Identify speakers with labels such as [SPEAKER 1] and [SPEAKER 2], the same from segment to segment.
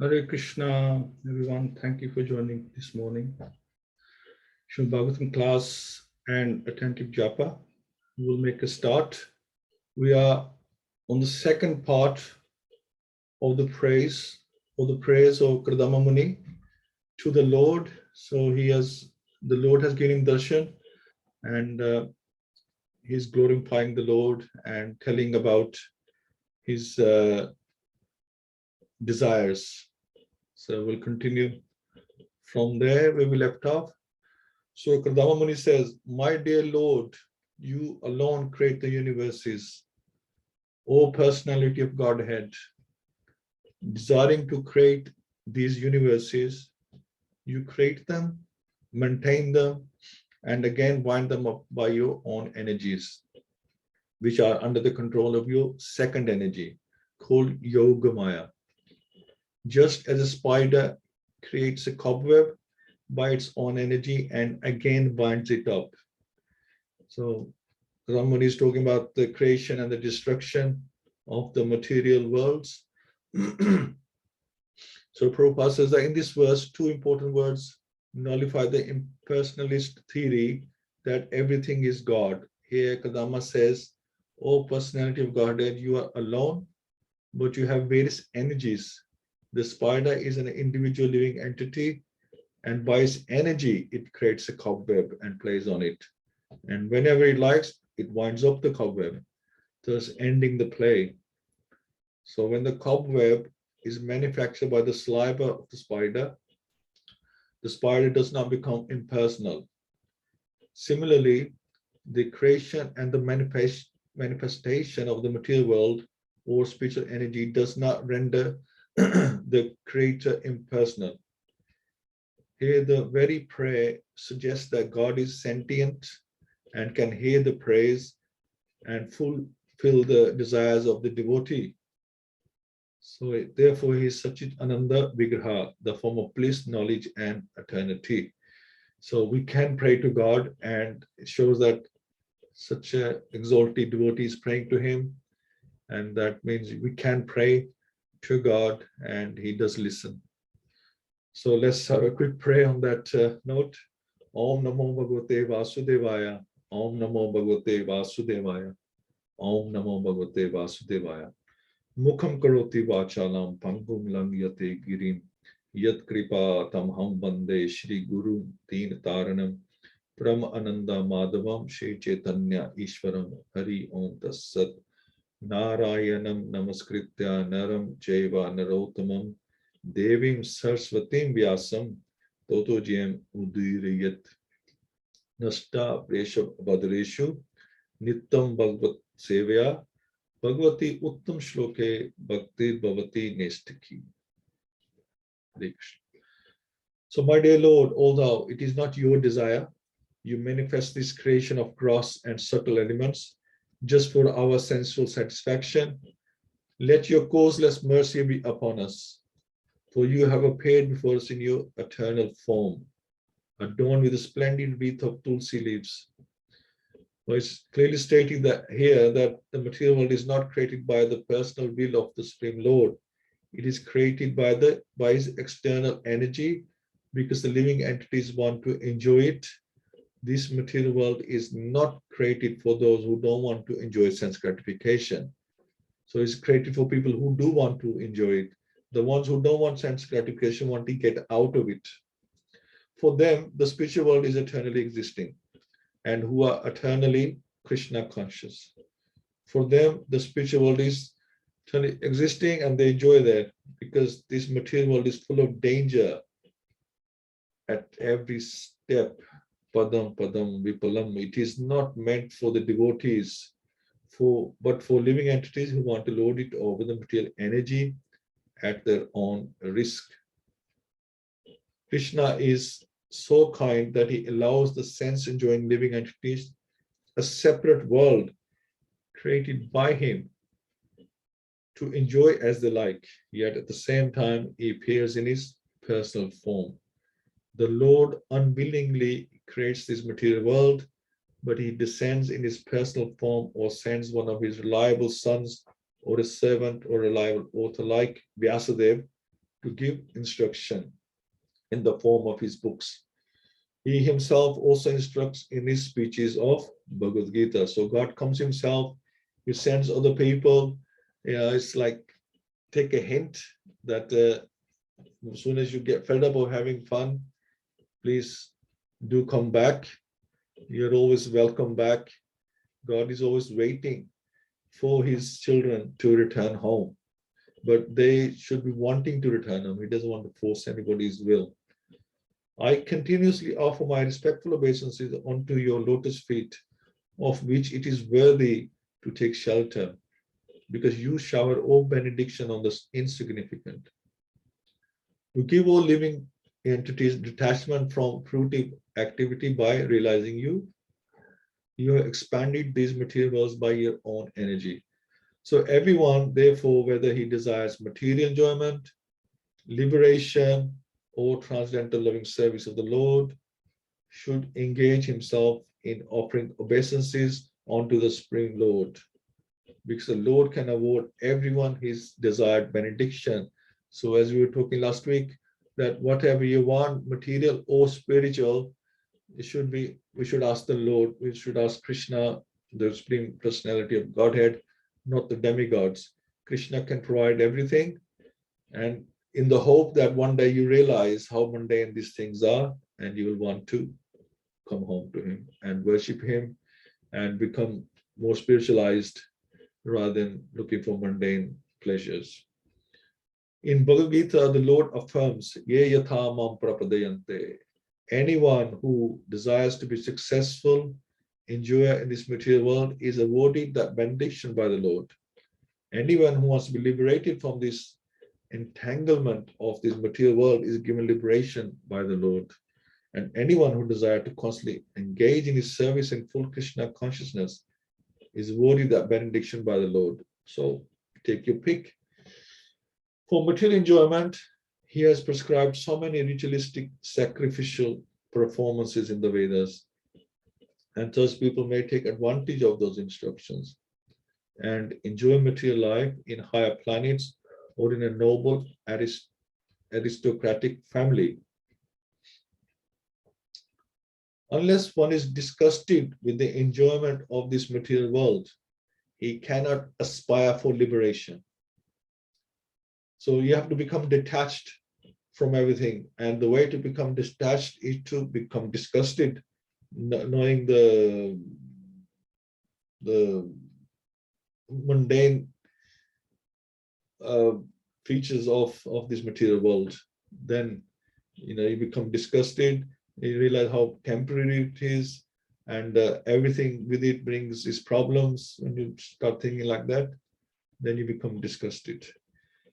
[SPEAKER 1] Hare Krishna, everyone. Thank you for joining this morning. Srimad Bhagavatam class and attentive japa. We will make a start. We are on the second part of the prayers of Kardama Muni to the Lord. So the Lord has given him darshan, and he's glorifying the Lord and telling about his desires. So we'll continue from there where we left off. So Kardama Muni says, "My dear Lord, You alone create the universes. O personality of Godhead, desiring to create these universes, you create them, maintain them, and again wind them up by your own energies, which are under the control of your second energy, called Yogamaya. Just as a spider creates a cobweb by its own energy and again binds it up. So Ramani is talking about the creation and the destruction of the material worlds. So Prabhupada says that in this verse, two important words nullify the impersonalist theory that everything is God. Here Kardama says, O personality of Godhead, you are alone, but you have various energies. The spider is an individual living entity, and by its energy, it creates a cobweb and plays on it. And whenever it likes, it winds up the cobweb, thus ending the play. So when the cobweb is manufactured by the saliva of the spider does not become impersonal. Similarly, the creation and the manifestation of the material world or spiritual energy does not render the creator impersonal. Here, the very prayer suggests that God is sentient and can hear the praise and fulfill the desires of the devotee. So therefore, he is Sachit Ananda Vigraha, the form of bliss, knowledge, and eternity. So we can pray to God, and it shows that such a exalted devotee is praying to him, and that means we can pray to God, and he does listen. So let's have a quick prayer on that note. Om Namo Bhagavate Vasudevaya. Om Namo Bhagavate Vasudevaya. Om Namo Bhagavate Vasudevaya. Mukham karoti vachalam pangum langyate girim yat kripa tamham vande Shri Guru Teen Taranam Pram Ananda Madhavam Shri Chaitanya Ishwaram Hari Om Tassat Narayanam Namaskritya Naram Jaiva Narottamam Devim Saraswatim Vyasam Toto Jayam Udirayat Nasta Presha Badreshu Nittam Bhagavat Sevaya Bhagavati Uttam Shloke Bhakti Bhavati Nestaki. So, my dear Lord, although it is not your desire, you manifest this creation of gross and subtle elements just for our sensual satisfaction. Let your causeless mercy be upon us, for you have appeared before us in your eternal form, adorned with a splendid wreath of tulsi leaves. So it's clearly stating that here that the material world is not created by the personal will of the Supreme Lord. It is created by his external energy, because the living entities want to enjoy it. This material world is not created for those who don't want to enjoy sense gratification. So it's created for people who do want to enjoy it. The ones who don't want sense gratification want to get out of it. For them, the spiritual world is eternally existing, and who are eternally Krishna conscious. For them, the spiritual world is eternally existing, and they enjoy that, because this material world is full of danger at every step. Padam Padam Vipalam. It is not meant for the devotees, but for living entities who want to load it over the material energy at their own risk. Krishna is so kind that he allows the sense-enjoying living entities a separate world created by him to enjoy as they like, yet at the same time he appears in his personal form. The Lord unwillingly creates this material world, but he descends in his personal form or sends one of his reliable sons or a servant or reliable author like Vyasadeva to give instruction in the form of his books. He himself also instructs in his speeches of Bhagavad Gita. So God comes himself, he sends other people. It's like take a hint that as soon as you get fed up of having fun, please do come back. You're always welcome back. God is always waiting for his children to return home, but they should be wanting to return home. He doesn't want to force anybody's will. I continuously offer my respectful obeisances unto your lotus feet, of which it is worthy to take shelter, because you shower all benediction on the insignificant. You give all living entities detachment from fruitive activity by realizing you have expanded these material worlds by your own energy. So everyone, therefore, whether he desires material enjoyment, liberation, or transcendental loving service of the Lord, should engage himself in offering obeisances unto the Supreme Lord, because the Lord can award everyone his desired benediction. So as we were talking last week, that whatever you want, material or spiritual, it should be, we should ask the Lord, we should ask Krishna, the Supreme Personality of Godhead, not the demigods. Krishna can provide everything, and in the hope that one day you realize how mundane these things are, and you will want to come home to him and worship him and become more spiritualized rather than looking for mundane pleasures. In Bhagavad Gita, the Lord affirms, Ye yatha mam prapadayante. Anyone who desires to be successful, enjoy in this material world, is awarded that benediction by the Lord. Anyone who wants to be liberated from this entanglement of this material world is given liberation by the Lord. And anyone who desires to constantly engage in his service in full Krishna consciousness is awarded that benediction by the Lord. So take your pick. For material enjoyment, he has prescribed so many ritualistic sacrificial performances in the Vedas. And thus people may take advantage of those instructions and enjoy material life in higher planets or in a noble aristocratic family. Unless one is disgusted with the enjoyment of this material world, he cannot aspire for liberation. So you have to become detached from everything. And the way to become detached is to become disgusted, knowing the mundane features of this material world. Then, you become disgusted, you realize how temporary it is, and everything with it brings its problems. When you start thinking like that, then you become disgusted.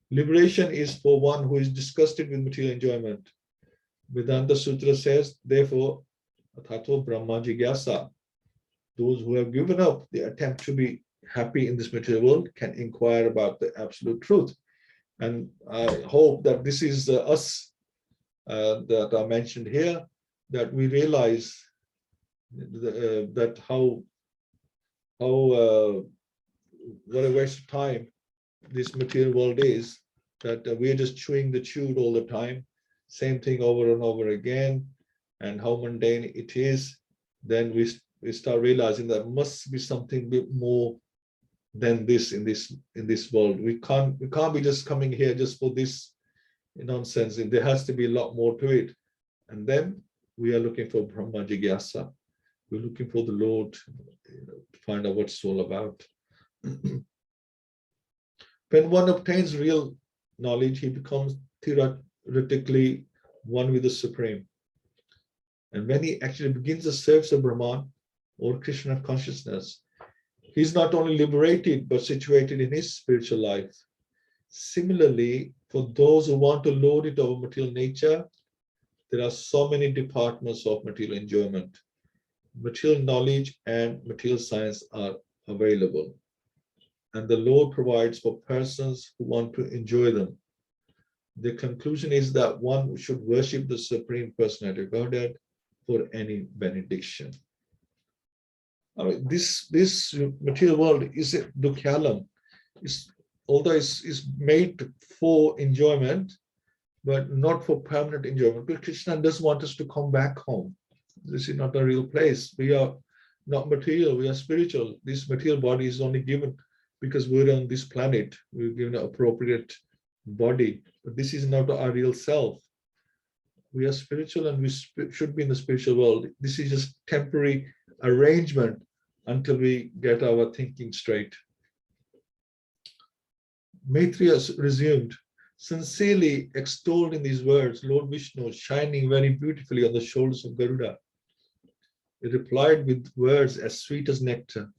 [SPEAKER 1] Liberation is for one who is disgusted with material enjoyment. Vedanta Sutra says, therefore, Athato Brahma Jigyasa, those who have given up the attempt to be happy in this material world can inquire about the absolute truth. And I hope that this is us that are mentioned here, that we realize that how what a waste of time this material world is, that we're just chewing the chewed all the time, same thing over and over again, and how mundane it is. Then we start realizing there must be something bit more than this in this world. We can't be just coming here just for this nonsense. There has to be a lot more to it. And then we are looking for Brahma Jigyasa. We're looking for the Lord, to find out what it's all about. When one obtains real knowledge, he becomes theoretically one with the Supreme. And when he actually begins the service of Brahman or Krishna consciousness, he's not only liberated, but situated in his spiritual life. Similarly, for those who want to load it over material nature, there are so many departments of material enjoyment. Material knowledge and material science are available. And the Lord provides for persons who want to enjoy them. The conclusion is that one should worship the Supreme Personality of Godhead for any benediction. This material world is a dukkhalam. Although it's made for enjoyment, but not for permanent enjoyment. But Krishna does want us to come back home. This is not a real place. We are not material, we are spiritual. This material body is only given because we're on this planet. We're given an appropriate body, but this is not our real self. We are spiritual and we should be in the spiritual world. This is just temporary arrangement until we get our thinking straight. Maitreya resumed, sincerely extolled in these words, Lord Vishnu shining very beautifully on the shoulders of Garuda. He replied with words as sweet as nectar.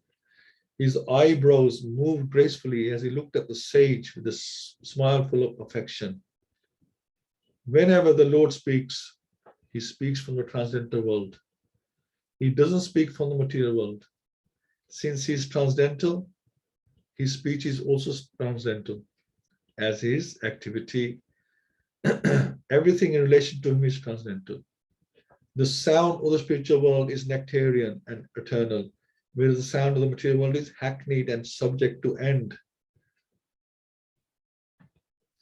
[SPEAKER 1] His eyebrows moved gracefully as he looked at the sage with a smile full of affection. Whenever the Lord speaks, he speaks from the transcendental world. He doesn't speak from the material world. Since he is transcendental, his speech is also transcendental, as his activity, everything in relation to him is transcendental. The sound of the spiritual world is nectarian and eternal, whereas the sound of the material world is hackneyed and subject to end.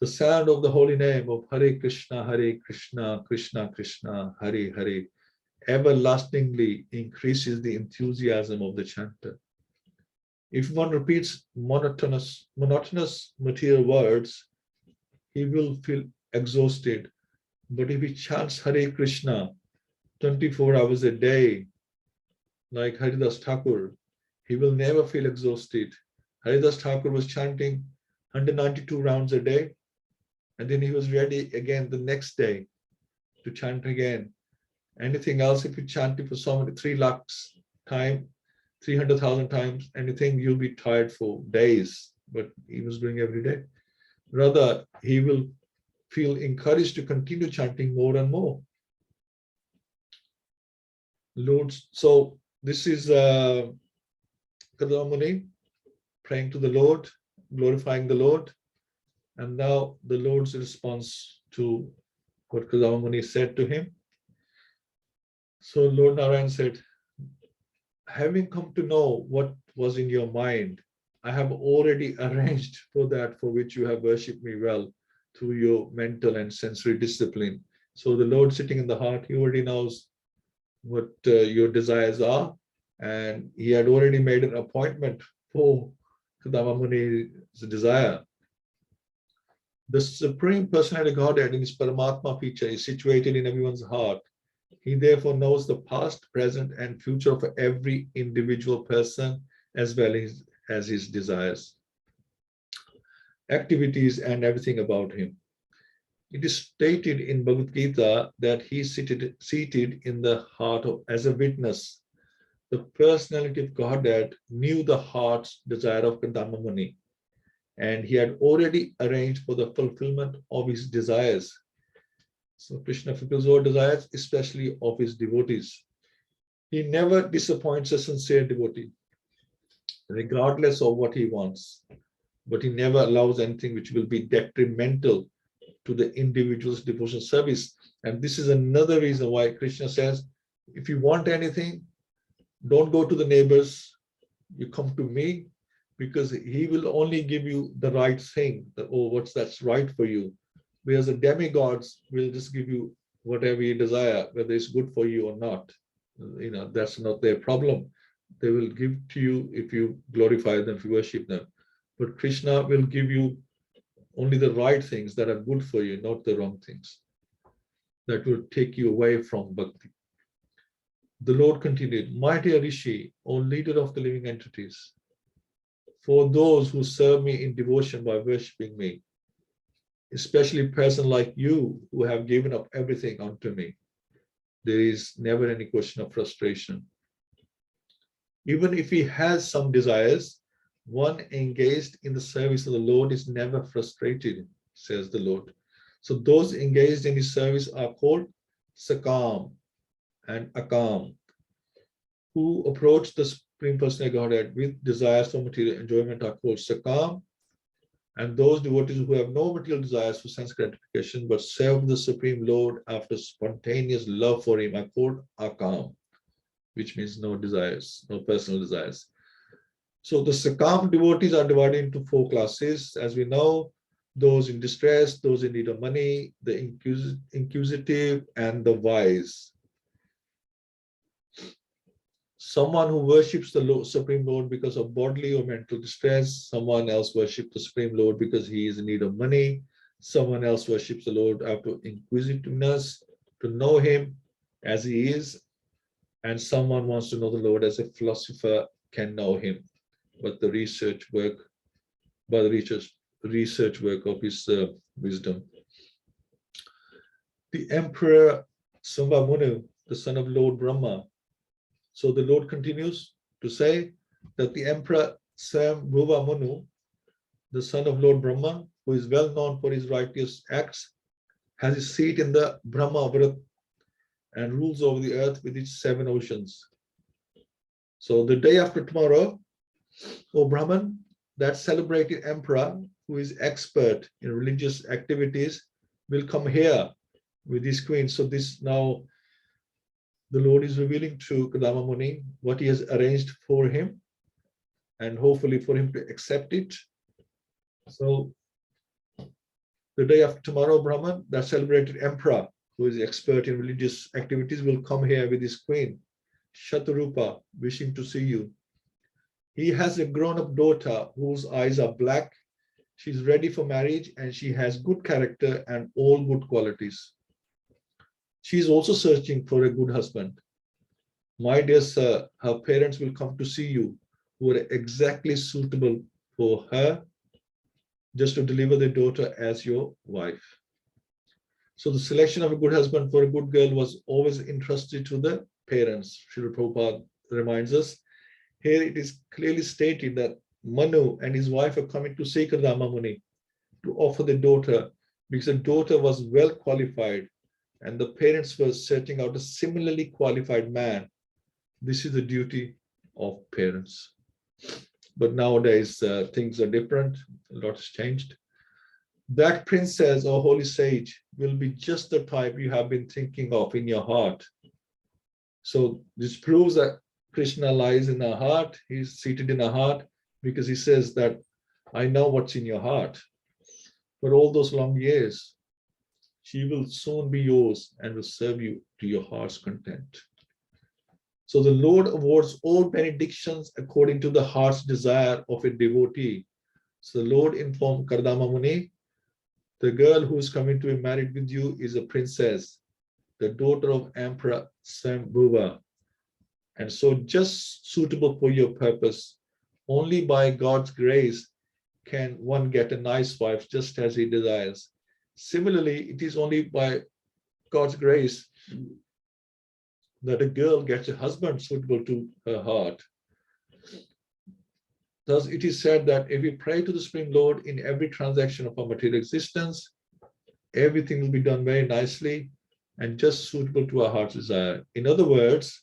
[SPEAKER 1] The sound of the holy name of Hare Krishna, Krishna Krishna, Hare Hare, everlastingly increases the enthusiasm of the chanter. If one repeats monotonous material words, he will feel exhausted. But if he chants Hare Krishna 24 hours a day, like Haridas Thakur, he will never feel exhausted. Haridas Thakur was chanting 192 rounds a day, and then he was ready again the next day to chant again. Anything else, if you chant it for so many 3 lakhs time, 300,000 times, anything, you'll be tired for days. But he was doing every day. Rather, he will feel encouraged to continue chanting more and more. Lord, so this is Kardama Muni praying to the Lord, glorifying the Lord. And now the Lord's response to what Kardama Muni said to him. So Lord Narayan said, having come to know what was in your mind, I have already arranged for that for which you have worshipped me well through your mental and sensory discipline. So the Lord sitting in the heart, he already knows what your desires are, and he had already made an appointment for Kardama Muni's desire. The Supreme Personality of Godhead in his Paramatma feature is situated in everyone's heart. He therefore knows the past, present, and future of every individual person as well as his desires, activities, and everything about him. It is stated in Bhagavad Gita that he is seated in the heart as a witness. The personality of Godhead knew the heart's desire of Kardama Muni, and he had already arranged for the fulfillment of his desires. So Krishna fulfills all desires, especially of his devotees. He never disappoints a sincere devotee, regardless of what he wants, but he never allows anything which will be detrimental to the individual's devotional service. And this is another reason why Krishna says, if you want anything, don't go to the neighbors, you come to me, because he will only give you the right thing, that's right for you. Whereas the demigods will just give you whatever you desire, whether it's good for you or not. That's not their problem. They will give to you if you glorify them, if you worship them. But Krishna will give you only the right things that are good for you, not the wrong things that will take you away from bhakti. The Lord continued, mighty Rishi, O leader of the living entities, for those who serve me in devotion by worshipping me, especially a person like you who have given up everything unto me, there is never any question of frustration. Even if he has some desires, one engaged in the service of the Lord is never frustrated, says the Lord. So those engaged in his service are called Sakam and Akam, who approach the Supreme Personality of Godhead with desires for material enjoyment are called Sakam, and those devotees who have no material desires for sense gratification but serve the Supreme Lord after spontaneous love for him are called Akam, which means no desires, no personal desires. So the Sakam devotees are divided into 4 classes, as we know: those in distress, those in need of money, the inquisitive, and the wise. Someone who worships the Supreme Lord because of bodily or mental distress, someone else worships the Supreme Lord because he is in need of money, someone else worships the Lord out of inquisitiveness to know him as he is, and someone wants to know the Lord as a philosopher can know him, but the research work of his wisdom. The Emperor Sambhavamunu, the son of Lord Brahma, So the Lord continues to say that the Emperor Swambhuva Manu, the son of Lord Brahma, who is well known for his righteous acts, has his seat in the Brahma Vrat and rules over the earth with its 7 oceans. So the day after tomorrow, O Brahman, that celebrated emperor who is expert in religious activities will come here with his queen. So this now the Lord is revealing to Kardama Muni what he has arranged for him and hopefully for him to accept it. So the day after tomorrow, Brahman, that celebrated emperor who is expert in religious activities will come here with his queen, Shatarupa, wishing to see you. He has a grown-up daughter whose eyes are black. She's ready for marriage and she has good character and all good qualities. She is also searching for a good husband. My dear sir, her parents will come to see you, who are exactly suitable for her, just to deliver their daughter as your wife. So the selection of a good husband for a good girl was always entrusted to the parents. Srila Prabhupada reminds us. Here it is clearly stated that Manu and his wife are coming to see Kardama Muni to offer the daughter because the daughter was well qualified and the parents were searching out a similarly qualified man. This is the duty of parents. But nowadays things are different. A lot has changed. That princess or holy sage will be just the type you have been thinking of in your heart. So this proves that Krishna lies in our heart. He's seated in our heart because he says that I know what's in your heart. For all those long years, she will soon be yours and will serve you to your heart's content. So the Lord awards all benedictions according to the heart's desire of a devotee. So the Lord informed Kardama Muni, the girl who is coming to be married with you is a princess, the daughter of Emperor Swambhuva. And so just suitable for your purpose. Only by God's grace can one get a nice wife just as he desires. Similarly, it is only by God's grace that a girl gets a husband suitable to her heart. Thus, it is said that if we pray to the Supreme Lord in every transaction of our material existence, everything will be done very nicely and just suitable to our heart's desire. In other words,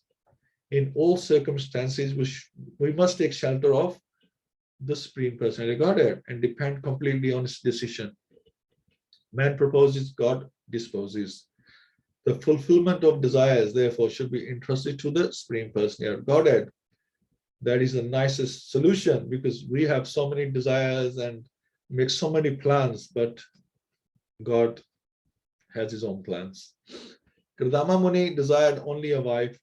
[SPEAKER 1] in all circumstances, we must take shelter of the Supreme Personality of Godhead and depend completely on his decision. Man proposes, God disposes. The fulfillment of desires, therefore, should be entrusted to the Supreme Personality of Godhead. That is the nicest solution because we have so many desires and make so many plans, but God has his own plans. Kardama Muni desired only a wife,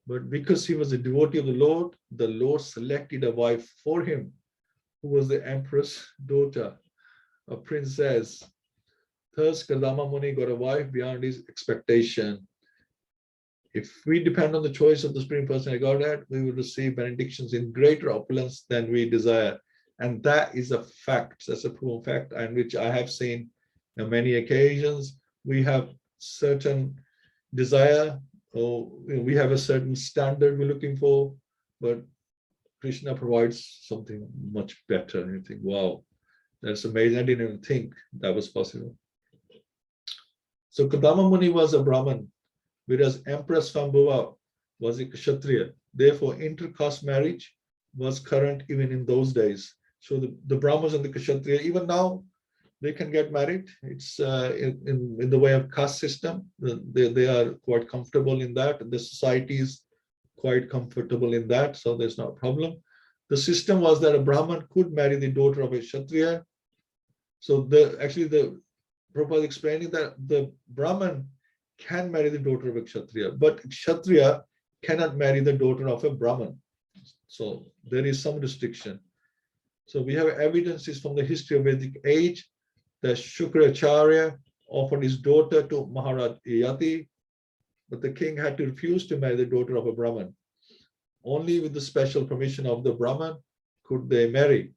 [SPEAKER 1] but because he was a devotee of the Lord selected a wife for him, who was the empress daughter, a princess. Thus, Kardama Muni got a wife beyond his expectation. If we depend on the choice of the Supreme Personality of Godhead, we will receive benedictions in greater opulence than we desire. And that is a fact. That's a proven fact, and which I have seen on many occasions. We have certain desire, or we have a certain standard we're looking for, but Krishna provides something much better. And you think, wow, that's amazing. I didn't even think that was possible. So Kardama Muni was a Brahmin, whereas Emperor Swambhuva was a Kshatriya. Therefore, intercaste marriage was current even in those days. So the Brahmins and the Kshatriya, even now, they can get married. It's in the way of caste system. They are quite comfortable in that. The society is quite comfortable in that, so there's no problem. The system was that a Brahmin could marry the daughter of a Kshatriya. So the Prabhupada is explaining that the Brahmin can marry the daughter of a Kshatriya, but Kshatriya cannot marry the daughter of a Brahmin. So there is some restriction. So we have evidences from the history of Vedic age that Shukracharya offered his daughter to Maharaj Yati, but the king had to refuse to marry the daughter of a Brahmin. Only with the special permission of the Brahmin could they marry.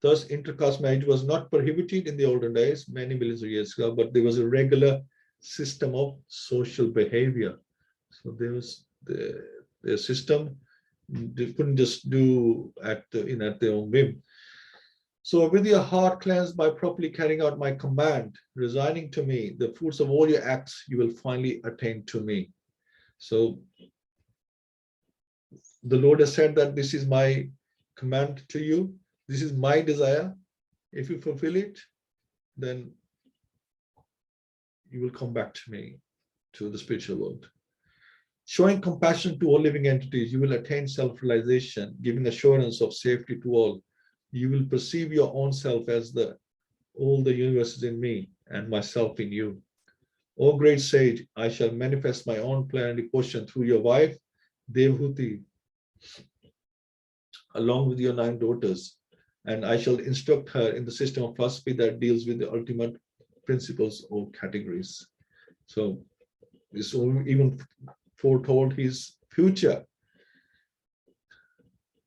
[SPEAKER 1] Thus, intercaste marriage was not prohibited in the olden days, many millions of years ago, but there was a regular system of social behavior. So there was the system. They couldn't just do at their own whim. So with your heart cleansed by properly carrying out my command, resigning to me, the fruits of all your acts, you will finally attain to me. So the Lord has said that this is my command to you. This is my desire. If you fulfill it, then you will come back to me, to the spiritual world. Showing compassion to all living entities, you will attain self-realization, giving assurance of safety to all. You will perceive your own self as all the universe is in me and myself in you. O great sage, I shall manifest my own planetary portion through your wife, Devhuti, along with your 9 daughters, and I shall instruct her in the system of philosophy that deals with the ultimate principles or categories. So this even foretold his future.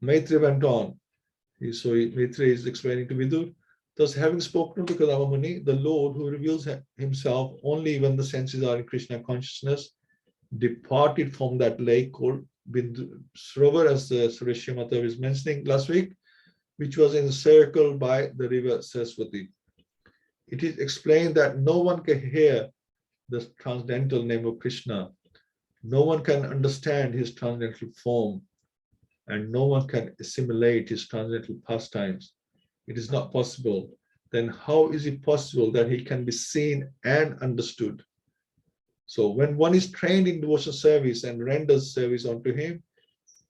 [SPEAKER 1] Maitreya went on. Maitreya is explaining to Vidur, thus having spoken to Kardama Muni, the Lord who reveals himself only when the senses are in Krishna consciousness, departed from that lake called Srovar, as Sureshya Mata was mentioning last week, which was encircled by the river Saraswati. It is explained that no one can hear the transcendental name of Krishna. No one can understand his transcendental form, and no one can assimilate his transcendental pastimes. It is not possible. Then how is it possible that he can be seen and understood? So when one is trained in devotional service and renders service unto him,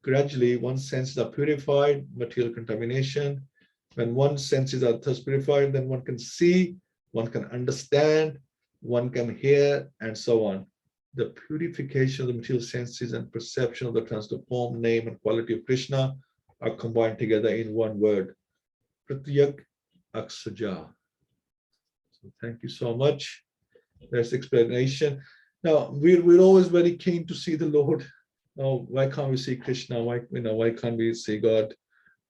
[SPEAKER 1] gradually one's senses are purified, material contamination. When one's senses are thus purified, then one can see, one can understand, one can hear, and so on. The purification of the material senses and perception of the transcendental form, name, and quality of Krishna are combined together in one word, Pratyak Aksaja. So thank you so much. That's explanation. Now we're always very keen to see the Lord. Oh, why can't we see Krishna? Why can't we see God?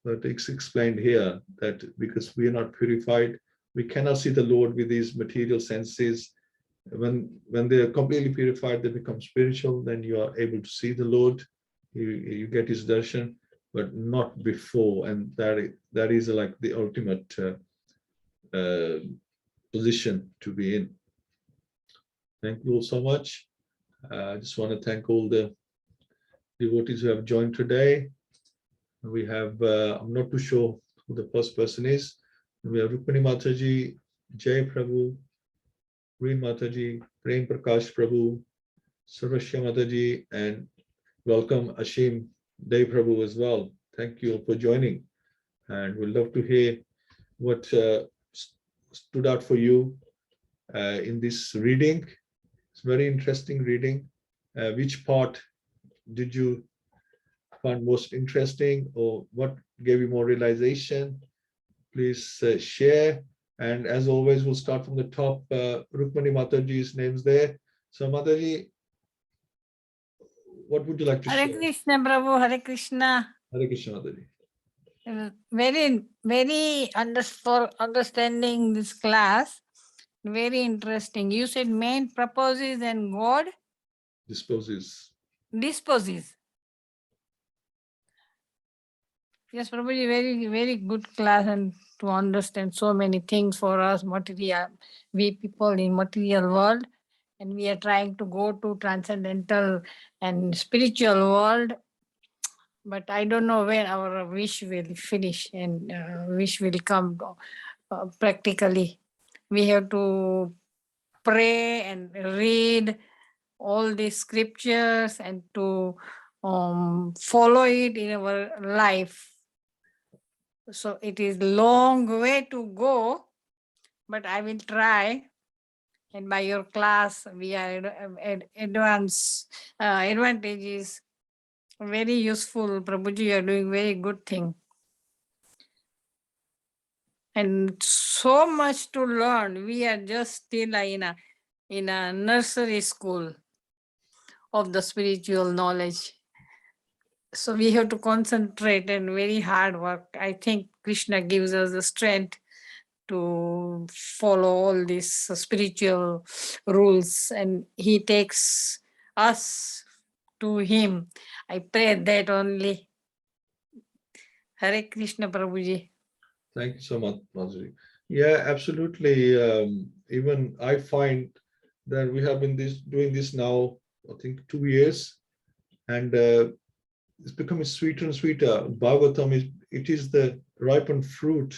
[SPEAKER 1] But it's explained here that because we are not purified, we cannot see the Lord with these material senses. When they are completely purified, they become spiritual. Then you are able to see the Lord. You get His darshan, but not before. And that is like the ultimate position to be in. Thank you all so much. I just want to thank all the devotees who have joined today. We have, I'm not too sure who the first person is. We have Rukmini Mataji, Jai Prabhu, Green Mataji, Prem Prakash Prabhu, Sarvashya Mataji, and welcome Ashim Dev Prabhu as well. Thank you all for joining. And we'd love to hear what stood out for you in this reading. It's very interesting reading. Which part did you find most interesting, or what gave you more realization? Please share. And as always, we'll start from the top. Rukmani Mataji's name's there. So Mataji, what would you like to share?
[SPEAKER 2] Hare Krishna, Prabhu, Hare Krishna.
[SPEAKER 1] Hare Krishna, Mataji.
[SPEAKER 2] Very, very for understanding this class. Very interesting. You said man proposes and God
[SPEAKER 1] Disposes.
[SPEAKER 2] disposes. Yes, Prabhuji, very, very good class, and to understand so many things for us, material, we people in material world, and we are trying to go to transcendental and spiritual world. But I don't know when our wish will finish and wish will come practically. We have to pray and read all the scriptures and to follow it in our life. So it is long way to go, but I will try. And by your class, we are advantages very useful. Prabhuji, you are doing very good thing. And so much to learn. We are just still in a nursery school of the spiritual knowledge. So we have to concentrate and very hard work. I think Krishna gives us the strength to follow all these spiritual rules, and he takes us to him. I pray that only. Hare Krishna Prabhuji.
[SPEAKER 1] Thank you so much, Madhuri. Yeah, absolutely. Even I find that we have been doing this now, I think 2 years, and it's becoming sweeter and sweeter. Bhagavatam is the ripened fruit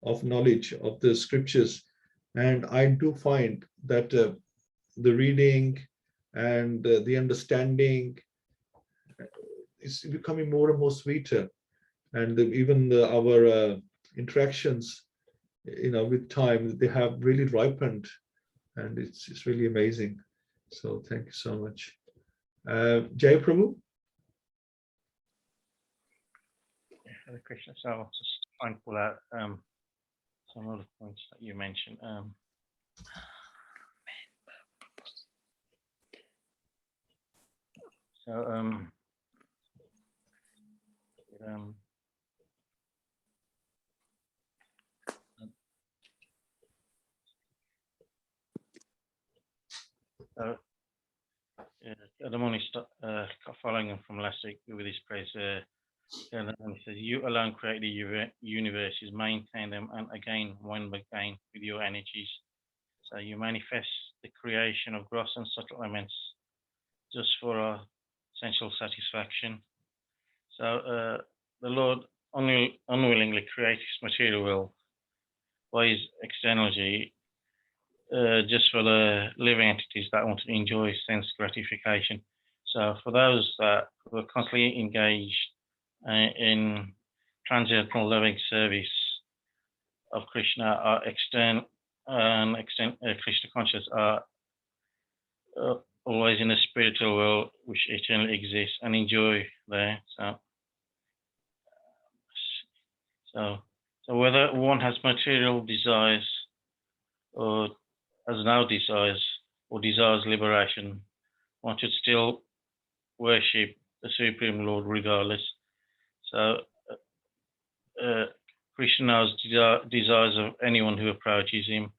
[SPEAKER 1] of knowledge of the scriptures, and I do find that the reading and the understanding is becoming more and more sweeter, and our interactions, with time, they have really ripened, and it's really amazing. So thank you so much. Jai Prabhu.
[SPEAKER 3] Hare Krishna. So I'll just try and pull out some of the points that you mentioned. Kardama Muni, following on from last week with his praise, Kardama Muni says, "You alone create the universes, maintain them, and again, one again with your energies. So you manifest the creation of gross and subtle elements just for our sensual satisfaction. So the Lord unwillingly creates material world by his externality just for the living entities that want to enjoy sense gratification. So for those that were constantly engaged in transcendental loving service of Krishna, are Krishna conscious, are always in the spiritual world which eternally exists and enjoy there. So whether one has material desires or has no desires or desires liberation, one should still worship the Supreme Lord regardless. So Krishna knows desires of anyone who approaches him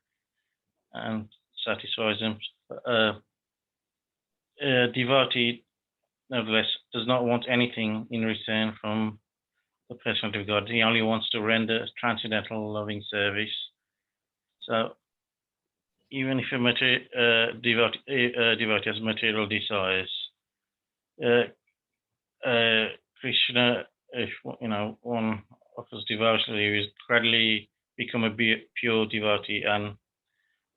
[SPEAKER 3] and satisfies them. Devotee, nevertheless, does not want anything in return from the personality of God. He only wants to render transcendental loving service. So even if a devotee has material desires, Krishna, if one offers devotion, he will gradually become a pure devotee, and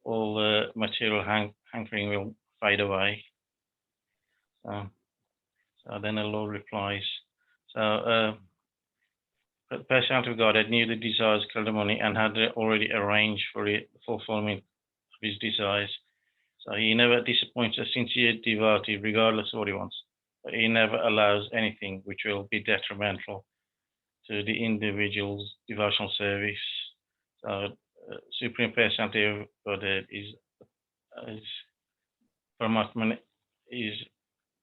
[SPEAKER 3] all the material hankering will fade away. So then the Lord replies. So the personality of God had knew the desires of Kardama Muni and had already arranged for the fulfillment of his desires. So he never disappoints a sincere devotee, regardless of what he wants. But he never allows anything which will be detrimental to the individual's devotional service. So Supreme Personality of Godhead is Paramatma, is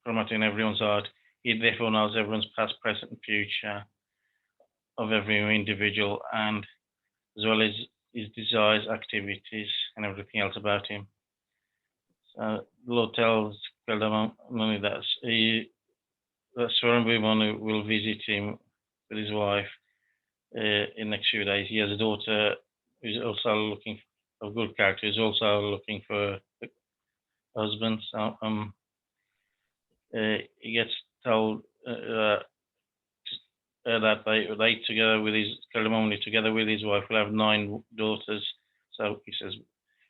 [SPEAKER 3] Paramatma in everyone's heart. He therefore knows everyone's past, present, and future of every individual, and as well as his desires, activities, and everything else about him. So the Lord tells Kardama Muni that Swarumbhu Muni will visit him with his wife in the next few days. He has a daughter who's also looking for a good character, who's also looking for a husband. So he gets told that they together with his Kardama Muni, together with his wife, will have 9 daughters. So he says,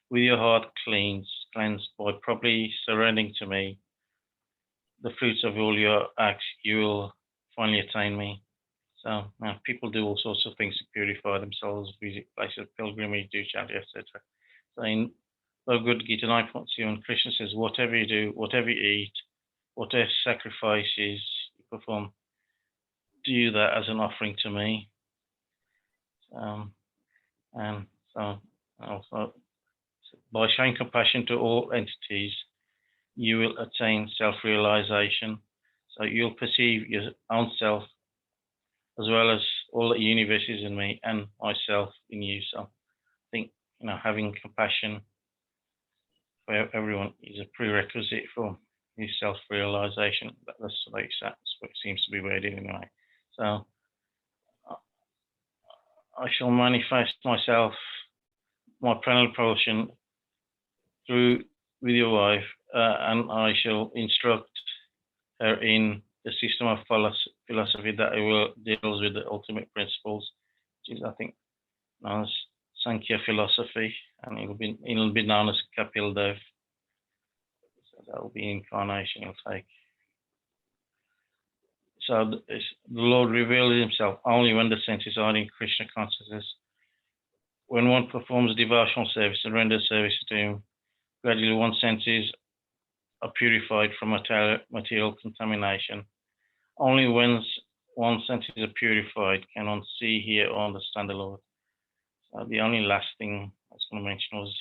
[SPEAKER 3] with your heart cleansed by properly surrendering to me, the fruits of all your acts, you will finally attain me. So people do all sorts of things to purify themselves, visit places of pilgrimage, do charity, etc. So in Bhagavad Gita 9.7, Krishna says, whatever you do, whatever you eat, whatever sacrifices you perform, do that as an offering to me. And so also, by showing compassion to all entities, you will attain self-realization. So you'll perceive your own self as well as all the universes in me and myself in you. So I think having compassion for everyone is a prerequisite for his self-realization. That's what it seems to be worded anyway. So I shall manifest myself, my prenal portion, through with your wife, and I shall instruct her in the system of philosophy that deals with the ultimate principles, which is, I think, known as Sankhya philosophy, and it'll be known as Kapil Dev. So that will be incarnation he'll take. So the Lord reveals himself only when the senses are in Krishna consciousness. When one performs devotional service and renders service to him, gradually one's senses are purified from material contamination. Only when one's senses are purified can one see, hear, or understand the Lord. So the only last thing I was going to mention was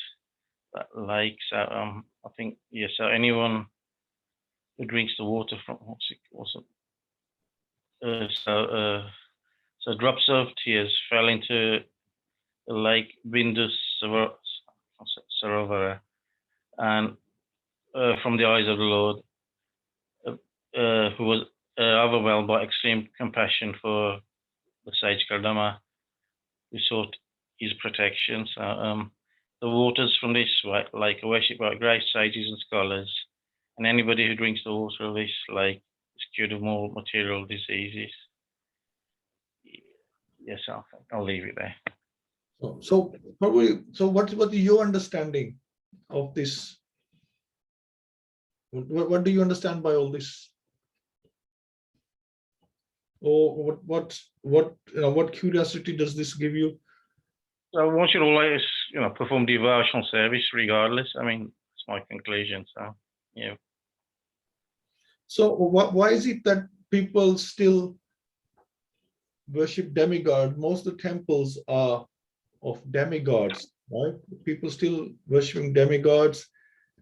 [SPEAKER 3] that lake. So I think, yeah, so anyone who drinks the water from, so drops of tears fell into the lake Bindus Sarovara, and from the eyes of the Lord, who was overwhelmed by extreme compassion for the sage Kardama, who sought his protection. So the waters from this lake are worshipped by great sages and scholars, and anybody who drinks the water of this lake is cured of all material diseases. Yes, I'll leave it there.
[SPEAKER 1] So probably, so what is your understanding of this? What do you understand by all this? Or what curiosity does this give you?
[SPEAKER 3] So one should always, perform devotional service regardless. I mean, it's my conclusion. So, yeah.
[SPEAKER 1] So why is it that people still worship demigod? Most of the temples are of demigods, right? People still worshiping demigods,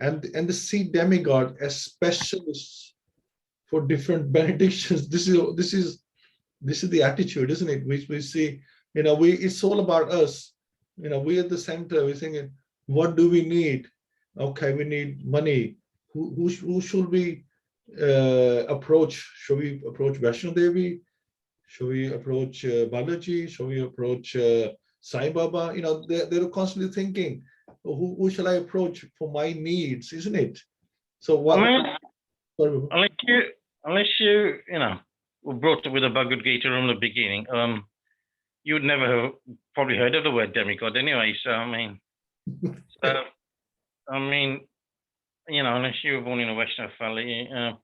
[SPEAKER 1] and they see demigod as specialists for different benedictions. This is the attitude, isn't it? We see, it's all about us. We at the center, we're thinking, what do we need? Okay, we need money. Who should we approach? Should we approach Vaishno Devi? Should we approach Balaji? Should we approach Sai Baba? They're constantly thinking, who shall I approach for my needs, isn't it? So what?
[SPEAKER 3] Unless you were brought up with a Bhagavad Gita from the beginning, you would never have probably heard of the word demigod anyway. So I mean, unless you were born in a Western family, I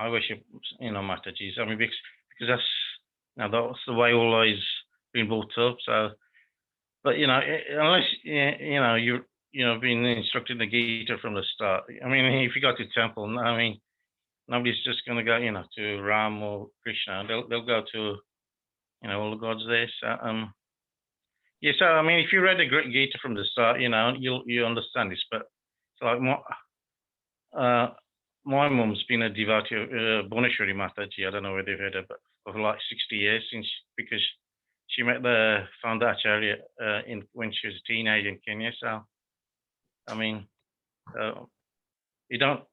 [SPEAKER 3] worship, Mataji's. I mean, because that's the way all I've been brought up. So, but unless you've been instructed in the Gita from the start. I mean, if you go to temple, nobody's just going to go, to Ram or Krishna. They'll go to, all the gods there. So, yeah. So I mean, if you read the Gita from the start, you'll understand this. But it's like my mum's been a devotee of Bhuneshwari Mataji. I don't know whether you've heard her, but for like 60 years because she met the founder Acharya when she was a teenager in Kenya. So, I mean, you don't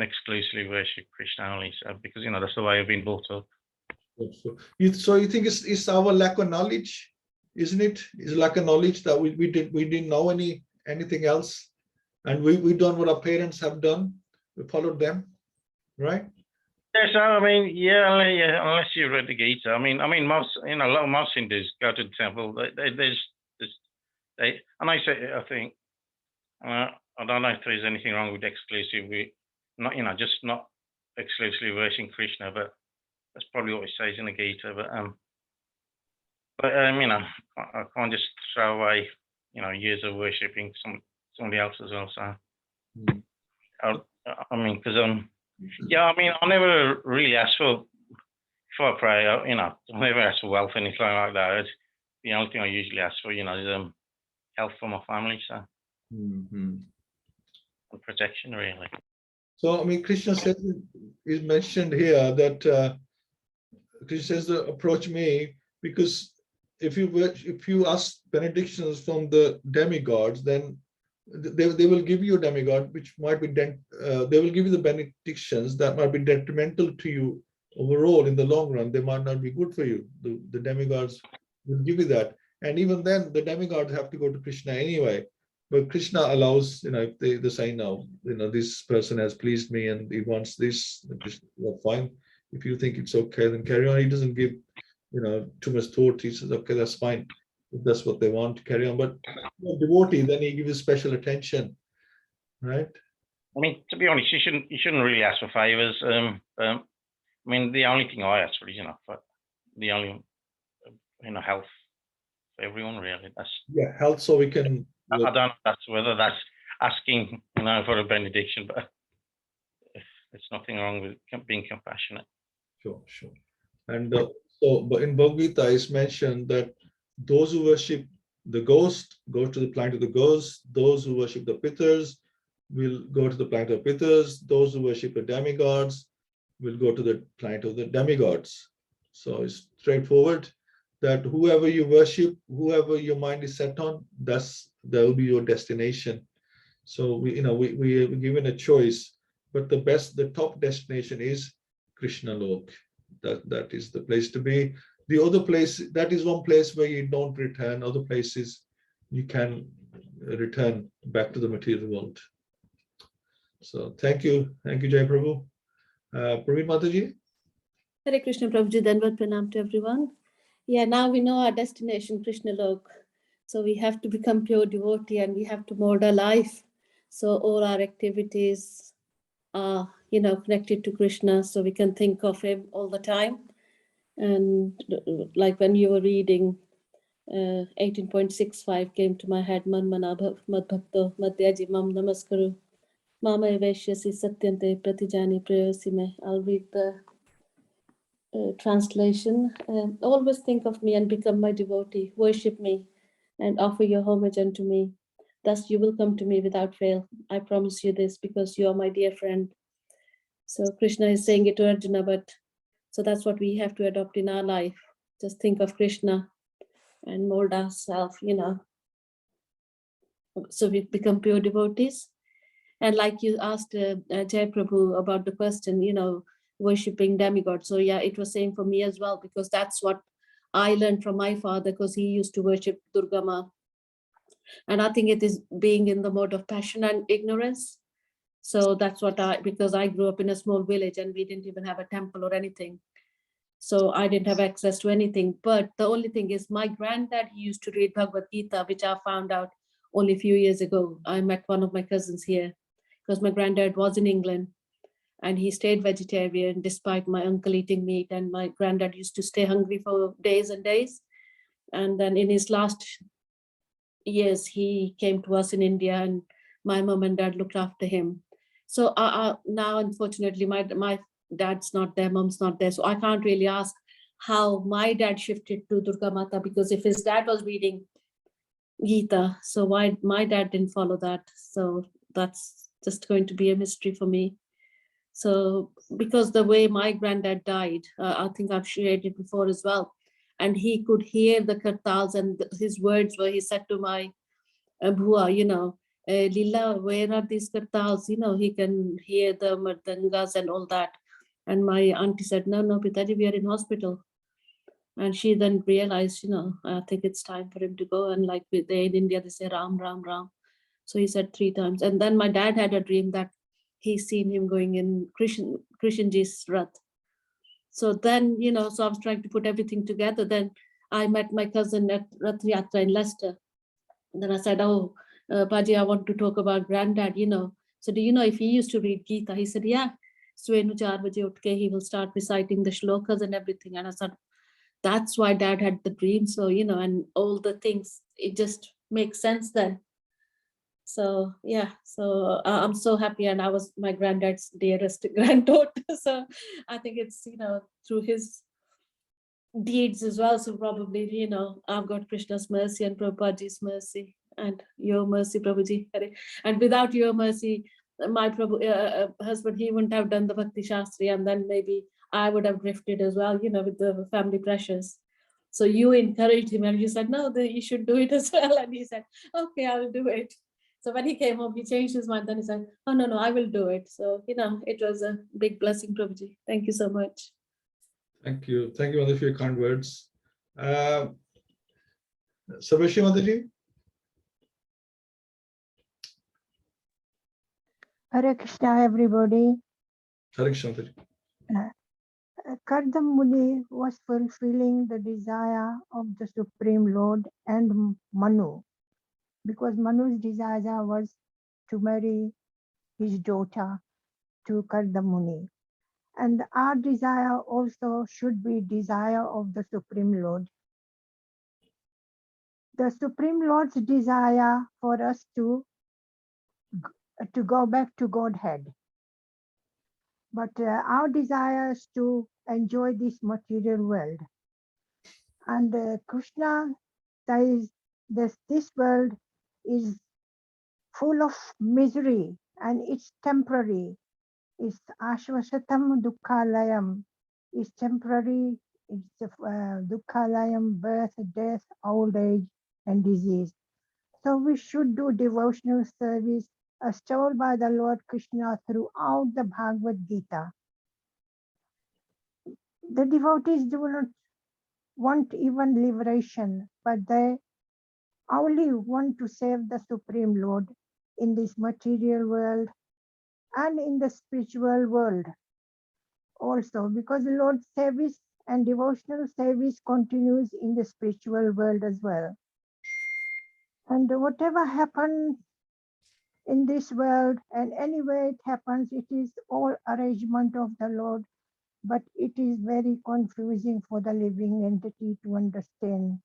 [SPEAKER 3] exclusively worship Krishna only, because that's the way I've been brought up.
[SPEAKER 1] So you think it's our lack of knowledge, isn't it? It's lack of knowledge that we didn't know anything else, and we done what our parents have done. We followed them, right?
[SPEAKER 3] Yes, I mean, unless you read the Gita. I mean, most most Hindus go to the temple. I think. I don't know if there's anything wrong with exclusively, not exclusively worshiping Krishna, but that's probably what it says in the Gita. But I can't just throw away, years of worshiping somebody else as well. So, I never really ask for, before I pray, I never ask for wealth or anything like that. The only thing I usually ask for, is health for my family. So. And protection, really. So,
[SPEAKER 1] I mean, Krishna says, is mentioned here that Krishna says, approach me, because if you ask benedictions from the demigods, then they will give you a demigod, which might be, they will give you the benedictions that might be detrimental to you overall in the long run. They might not be good for you. The demigods will give you that. And even then, the demigods have to go to Krishna anyway. But Krishna allows, if they say, no, this person has pleased me and he wants this, well, fine. If you think it's okay, then carry on. He doesn't give, too much thought. He says, okay, that's fine. If that's what they want, to carry on. But devotee, then he gives special attention, right?
[SPEAKER 3] I mean, to be honest, you shouldn't really ask for favors. I mean, the only thing I ask for is, for the only, health for everyone, really. That's,
[SPEAKER 1] yeah, health, so we can.
[SPEAKER 3] I don't know whether that's asking, for a benediction, but there's nothing wrong with being compassionate.
[SPEAKER 1] Sure. And but in Bhagavad Gita, it's mentioned that those who worship the ghost go to the planet of the ghost. Those who worship the Pitters will go to the planet of Pitters. Those who worship the demigods will go to the planet of the demigods. So it's straightforward that whoever you worship, whoever your mind is set on, that will be your destination. So we're given a choice, but the top destination is Krishna Lok. That is the place to be. The other place, that is one place where you don't return. Other places you can return back to the material world. So thank you, Jai Prabhu. Praveen Mataji.
[SPEAKER 4] Hare Krishna Prabhuji, Dandavat Pranam to everyone. Yeah, now we know our destination, Krishna Lok. So we have to become pure devotee and we have to mold our life. So all our activities are, connected to Krishna, so we can think of him all the time. And like when you were reading, 18.65 came to my head, Man Manabhav Madbhakto Madhyaji Mam Namaskaru Mama Eveshyasi Satyante Pratijani Prayosime. I'll read the translation. Always think of me and become my devotee. Worship me and offer your homage unto me. Thus you will come to me without fail. I promise you this because you are my dear friend. So Krishna is saying it to Arjuna, but so that's what we have to adopt in our life. Just think of Krishna and mold ourselves, so we become pure devotees. And like you asked Jai Prabhu about the question, worshipping demigods. So yeah, it was same for me as well, because that's what I learned from my father, because he used to worship Durga Ma. And I think it is being in the mode of passion and ignorance. So that's what because I grew up in a small village and we didn't even have a temple or anything. So I didn't have access to anything. But the only thing is my granddad, he used to read Bhagavad Gita, which I found out only a few years ago. I met one of my cousins here because my granddad was in England and he stayed vegetarian despite my uncle eating meat. And my granddad used to stay hungry for days and days. And then in his last years, he came to us in India and my mom and dad looked after him. So now, unfortunately, my dad's not there, mom's not there. So I can't really ask how my dad shifted to Durga Mata, because if his dad was reading Gita, so why my dad didn't follow that? So that's just going to be a mystery for me. So because the way my granddad died, I think I've shared it before as well. And he could hear the kartals, and his words were, he said to my Bhua, Lila, where are these kartals? He can hear the mardangas and all that. And my auntie said, no, Pitaji, we are in hospital. And she then realized, I think it's time for him to go. And like they in India, they say Ram, Ram, Ram. So he said 3 times. And then my dad had a dream that he's seen him going in Krishnji's Rath. So then, so I was trying to put everything together. Then I met my cousin at Rath Yatra in Leicester. And then I said, oh, Paji, I want to talk about granddad, So do you know if he used to read Gita? He said, yeah. So he will start reciting the shlokas and everything. And I said, that's why dad had the dream. So, and all the things, it just makes sense then. So, yeah, so I'm so happy. And I was my granddad's dearest granddaughter. So I think it's, through his deeds as well. So probably, I've got Krishna's mercy and Prabhupadaji's mercy and your mercy, Prabhuji. And without your mercy, my Prabhu, husband, he wouldn't have done the Bhakti Shastri, and then maybe I would have drifted as well, with the family pressures. So you encouraged him and you said, no, you should do it as well. And he said, okay, I'll do it. So when he came home, he changed his mind. Then he said, "Oh no, I will do it." So it was a big blessing, Prabhuji. Thank you so much.
[SPEAKER 1] Thank you, Mother, for your kind words. Sabashri Mataji.
[SPEAKER 5] Hare Krishna, everybody.
[SPEAKER 1] Hare Krishna Mataji.
[SPEAKER 5] Kardama Muni was fulfilling the desire of the Supreme Lord and Manu, because Manu's desire was to marry his daughter to Kardama Muni. And our desire also should be desire of the Supreme Lord. The Supreme Lord's desire for us to go back to Godhead. But our desire is to enjoy this material world. And Krishna says this world is full of misery and it's temporary. It's ashvasatam dukkhalayam. It's temporary. It's dukkhalayam, birth, death, old age, and disease. So we should do devotional service as told by the Lord Krishna throughout the Bhagavad Gita. The devotees do not want even liberation, but they only want to serve the Supreme Lord in this material world and in the spiritual world also, because the Lord's service and devotional service continues in the spiritual world as well. And whatever happens in this world, and anywhere it happens, it is all arrangement of the Lord, but it is very confusing for the living entity to understand.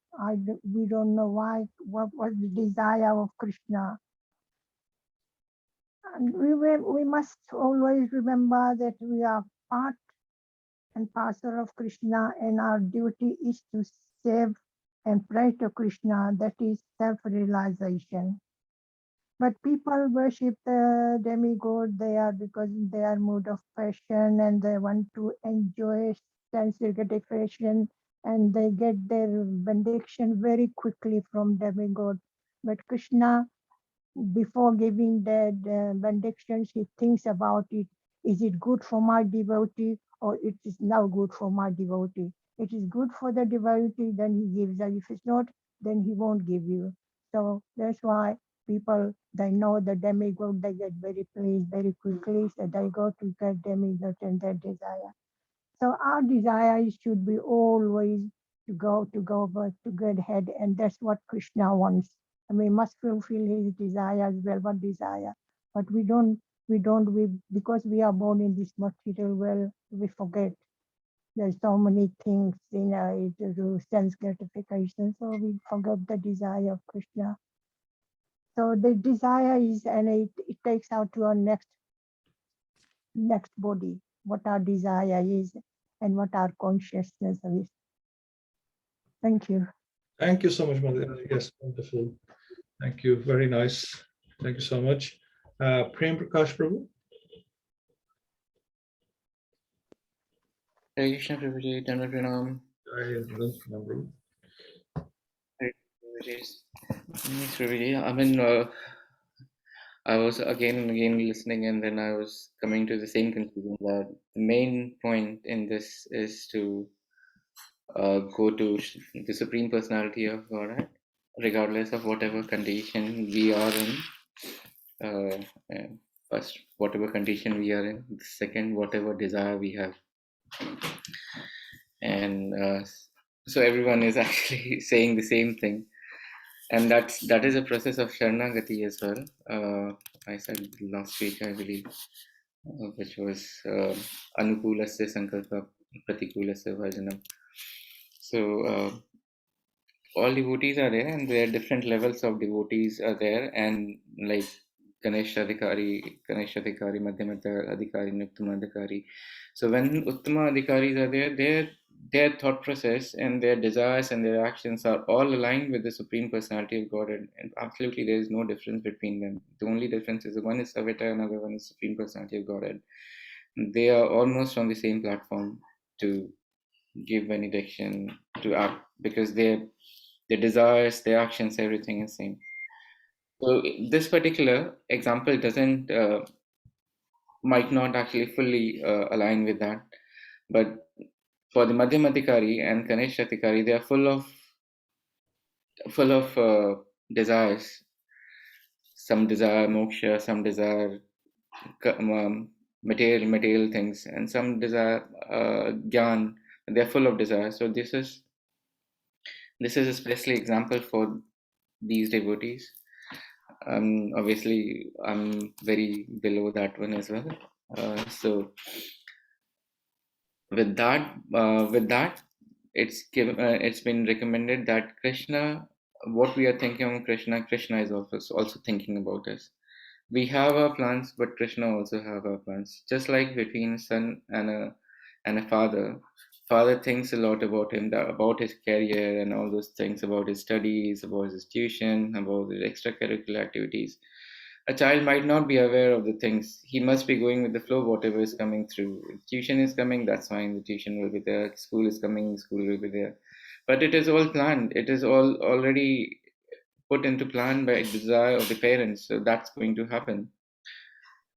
[SPEAKER 5] We don't know why, what was the desire of Krishna. And we must always remember that we are part and parcel of Krishna, and our duty is to serve and pray to Krishna. That is self-realization. But people worship the demigod there because they are mood of passion and they want to enjoy sensory gratification, and they get their benediction very quickly from demigod. But Krishna, before giving the benedictions, he thinks about it. Is it good for my devotee, or it is now good for my devotee? It is good for the devotee, then he gives. And if it's not, then he won't give you. So that's why people, they know the demigod, they get very pleased very quickly. So they go to get demigod and their desire. So our desire should be always to get ahead, and that's what Krishna wants. And we must fulfill his desire as well. What desire? But we because we are born in this material world, we forget. There's so many things in it to sense gratification, so we forget the desire of Krishna. So the desire is, and it takes out to our next body, what our desire is and what our consciousness is. Thank you.
[SPEAKER 1] Thank you so much, Mother. Yes, wonderful. Thank you. Very nice. Thank you so much. Prem Prakash Prabhu.
[SPEAKER 6] Hare Krishna Prabhuji, Dhamma Pranam.
[SPEAKER 1] Hare
[SPEAKER 6] Prabhuji. Yes, Prabhuji. I mean, I was again and again listening, and then I was coming to the same conclusion that the main point in this is to go to the Supreme Personality of Godhead, regardless of whatever condition we are in. First, whatever condition we are in. Second, whatever desire we have. And so everyone is actually saying the same thing. And that is a process of Sharanagati as well. I said last week, I believe, which was Anukulasya Sankalpa Pratikulasya Bhajanam. So all devotees are there, and there are different levels of devotees are there, and like Ganesh Adhikari, Madhyama Adhikari, Uttama Adhikari. So when Uttama Adhikaris are there, their thought process and their desires and their actions are all aligned with the Supreme Personality of God, and absolutely there is no difference between them. The only difference is one is Savita, another one is Supreme Personality of Godhead. They are almost on the same platform to give benediction, to act, because their desires, their actions, everything is same. So this particular example doesn't might not actually fully align with that, but for the Madhyamadikari and Kanishtatikari, they are full of desires. Some desire moksha, some desire material things, and some desire gyan. They are full of desire. So this is especially example for these devotees. Obviously, I'm very below that one as well. So with that, it's been recommended that Krishna, what we are thinking of Krishna, Krishna is also thinking about us. We have our plans, but Krishna also have our plans. Just like between a son and a father, father thinks a lot about him, about his career and all those things, about his studies, about his tuition, about his extracurricular activities. A child might not be aware of the things. He must be going with the flow, whatever is coming through. If tuition is coming, that's fine. The tuition will be there. School is coming, school will be there. But it is all planned. It is all already put into plan by desire of the parents. So that's going to happen.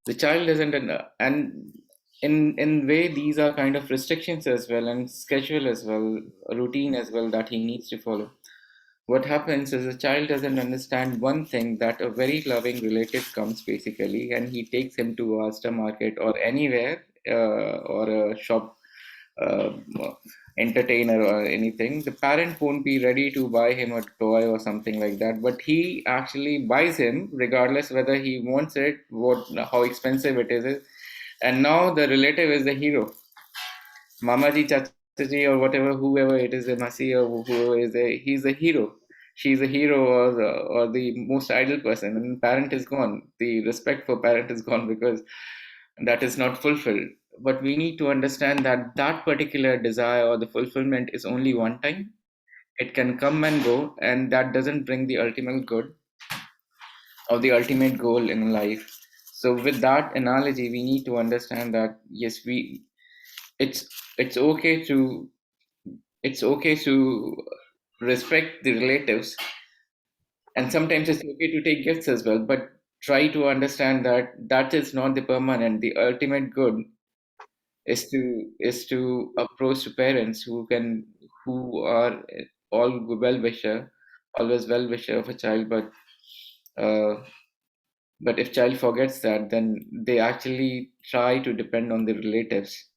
[SPEAKER 6] The child doesn't, and in way these are kind of restrictions as well, and schedule as well, a routine as well that he needs to follow. What happens is a child doesn't understand one thing, that a very loving relative comes basically and he takes him to a star market or anywhere, or a shop, uh, entertainer or anything. The parent won't be ready to buy him a toy or something like that, but he actually buys him regardless whether he wants it, how expensive it is. And now the relative is the hero. Mamaji, Chachaji, or whatever, whoever it is, a Masi or whoever is there, he's a hero. She's a hero, or the most ideal person, and parent is gone. The respect for parent is gone because that is not fulfilled. But we need to understand that that particular desire or the fulfillment is only one time. It can come and go, and that doesn't bring the ultimate good or the ultimate goal in life. So, with that analogy, we need to understand that yes, it's it's okay to it's okay to respect the relatives, and sometimes it's okay to take gifts as well, but try to understand that that is not the permanent. The ultimate good is to approach to parents who are all well wisher, always well wisher of a child, uh, but if child forgets that, then they actually try to depend on the relatives.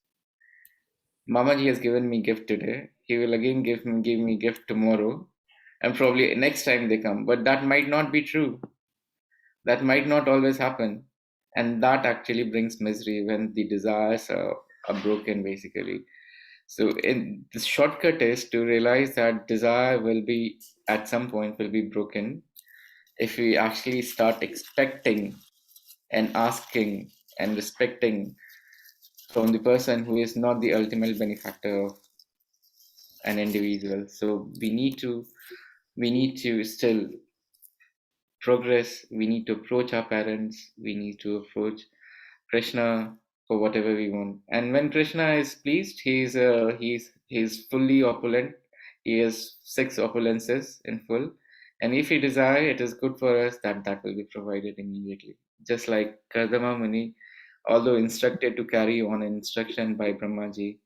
[SPEAKER 6] Mamaji has given me gift today. He will again give me gift tomorrow, and probably next time they come. But that might not be true. That might not always happen, and that actually brings misery when the desires are broken, basically. So, in the shortcut is to realize that desire will be at some point will be broken if we actually start expecting and asking and respecting from the person who is not the ultimate benefactor of an individual. So we need to still progress. We need to approach our parents. We need to approach Krishna for whatever we want. And when Krishna is pleased, he's fully opulent. He has 6 opulences in full. And if he desire, it is good for us that will be provided immediately. Just like Kardama Muni, although instructed to carry on an instruction by Brahmaji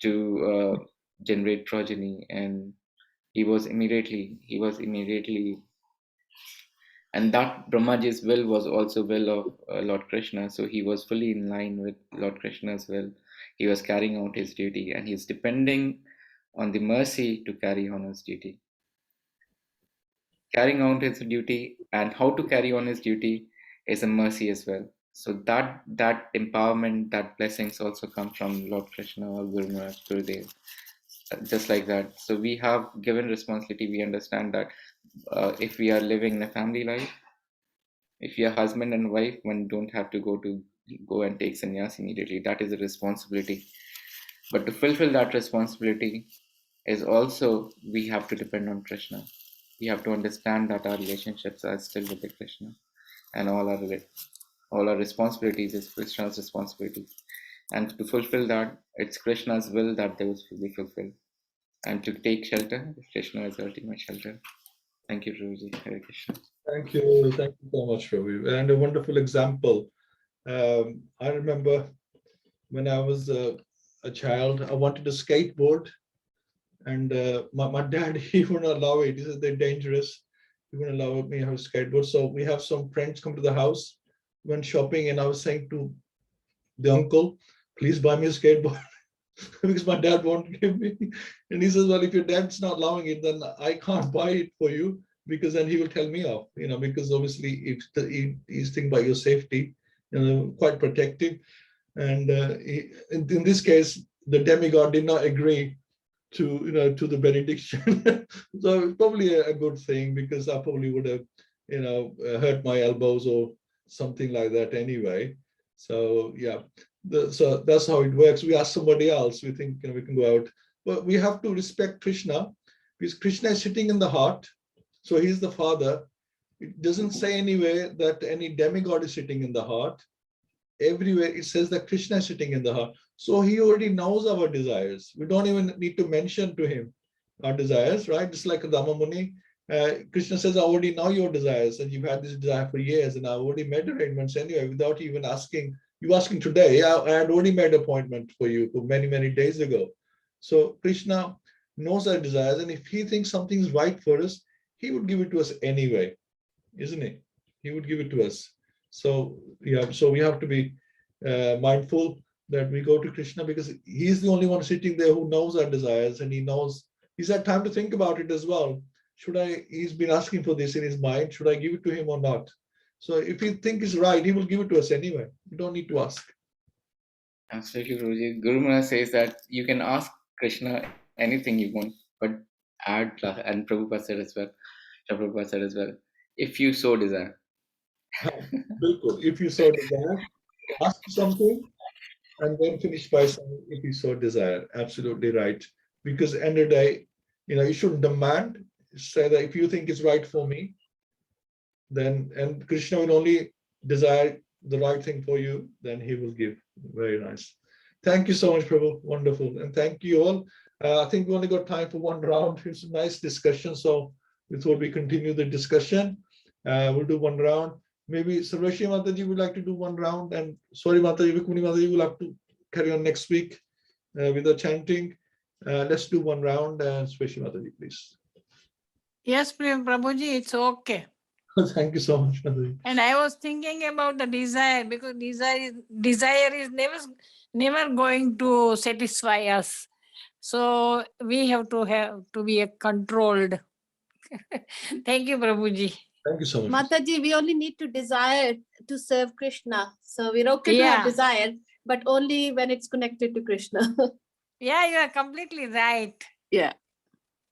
[SPEAKER 6] to generate progeny, and he was immediately, and that Brahmaji's will was also will of Lord Krishna, so he was fully in line with Lord Krishna's will. He was carrying out his duty, and he's depending on the mercy to carry on his duty. Carrying out his duty and how to carry on his duty is a mercy as well. So that empowerment, that blessings also come from Lord Krishna or Guru Maharaj, Gurudev, just like that. So we have given responsibility. We understand that if we are living in a family life, if you're husband and wife, one don't have to go and take sannyas immediately. That is a responsibility. But to fulfill that responsibility is also we have to depend on Krishna. We have to understand that our relationships are still with the Krishna, and all our responsibilities is Krishna's responsibility. And to fulfill that, it's Krishna's will that those will be fulfilled. And to take shelter, Krishna is the ultimate shelter. Thank you, Prabhuji. Hare Krishna.
[SPEAKER 1] Thank you so much, Ravi, and a wonderful example. I remember when I was a child, I wanted a skateboard, and my dad, he wouldn't allow it. He said they're dangerous. He wouldn't allow me to have a skateboard. So we have some friends come to the house, went shopping, and I was saying to the uncle, please buy me a skateboard. Because my dad won't give me. And he says, well, if your dad's not allowing it, then I can't buy it for you, because then he will tell me off, because obviously if he's thinking about your safety, quite protective. And in this case, the demigod did not agree to the benediction. So it's probably a good thing, because I probably would have, hurt my elbows or something like that anyway. So yeah, so that's how it works. We ask somebody else, we think we can go out, but we have to respect Krishna, because Krishna is sitting in the heart. So he's the father. It doesn't say anywhere that any demigod is sitting in the heart. Everywhere it says that Krishna is sitting in the heart. So he already knows our desires. We don't even need to mention to him our desires, right? Just like Kardama Muni, Krishna says, I already know your desires, and you've had this desire for years, and I already made arrangements anyway, without even asking. You asking today, I had already made an appointment for you for many, many days ago. So Krishna knows our desires, and if he thinks something is right for us, he would give it to us anyway, isn't it? He would give it to us. So yeah, so we have to be mindful that we go to Krishna, because he's the only one sitting there who knows our desires, and he knows, he's had time to think about it as well. He's been asking for this in his mind, should I give it to him or not? So if he think it's right, he will give it to us anyway. You don't need to ask.
[SPEAKER 6] Absolutely, Guruji. Guru Maharaj says that you can ask Krishna anything you want, but add, and Prabhupada said as well, Prabhupada said as well, if you so desire.
[SPEAKER 1] If you so desire, ask something, and then finish by saying, if you so desire. Absolutely right. Because at the end of the day, you shouldn't demand. Say that if you think it's right for me, then, and Krishna will only desire the right thing for you, then he will give. Very nice. Thank you so much, Prabhu. Wonderful. And thank you all. I think we only got time for one round. It's a nice discussion. So before we continue the discussion, we'll do one round. Maybe Sarvashi Mataji would like to do one round, and sorry, Mataji, Vikmuni Mataji will have to carry on next week with the chanting. Let's do one round. Sarvashi Mataji, please.
[SPEAKER 2] Yes, Prabhuji, it's okay.
[SPEAKER 1] Thank you so much, Mataji.
[SPEAKER 2] And I was thinking about the desire, because desire is never going to satisfy us. So we have to be controlled. Thank you, Prabhuji.
[SPEAKER 1] Thank you so much.
[SPEAKER 4] Mataji, we only need to desire to serve Krishna. So we're okay to have desire, but only when it's connected to Krishna.
[SPEAKER 2] Yeah, you are completely right.
[SPEAKER 4] Yeah.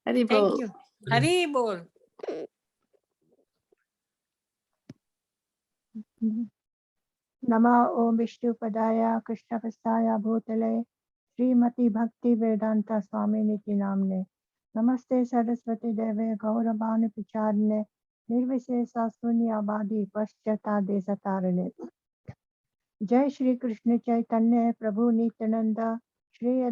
[SPEAKER 4] Hari bol.
[SPEAKER 2] Thank you. Hari bol.
[SPEAKER 5] Nama Om Vishnupadaya Krishna Prasthaya Bhutale Srimati Bhakti Vedanta Swami Niti Namne Namaste Saraswati Deve Gauravani Picharne Nirvishesa Sunyavadi Paschata Desatarane Jai Shri Krishna Chaitanya Prabhu Nityananda Shri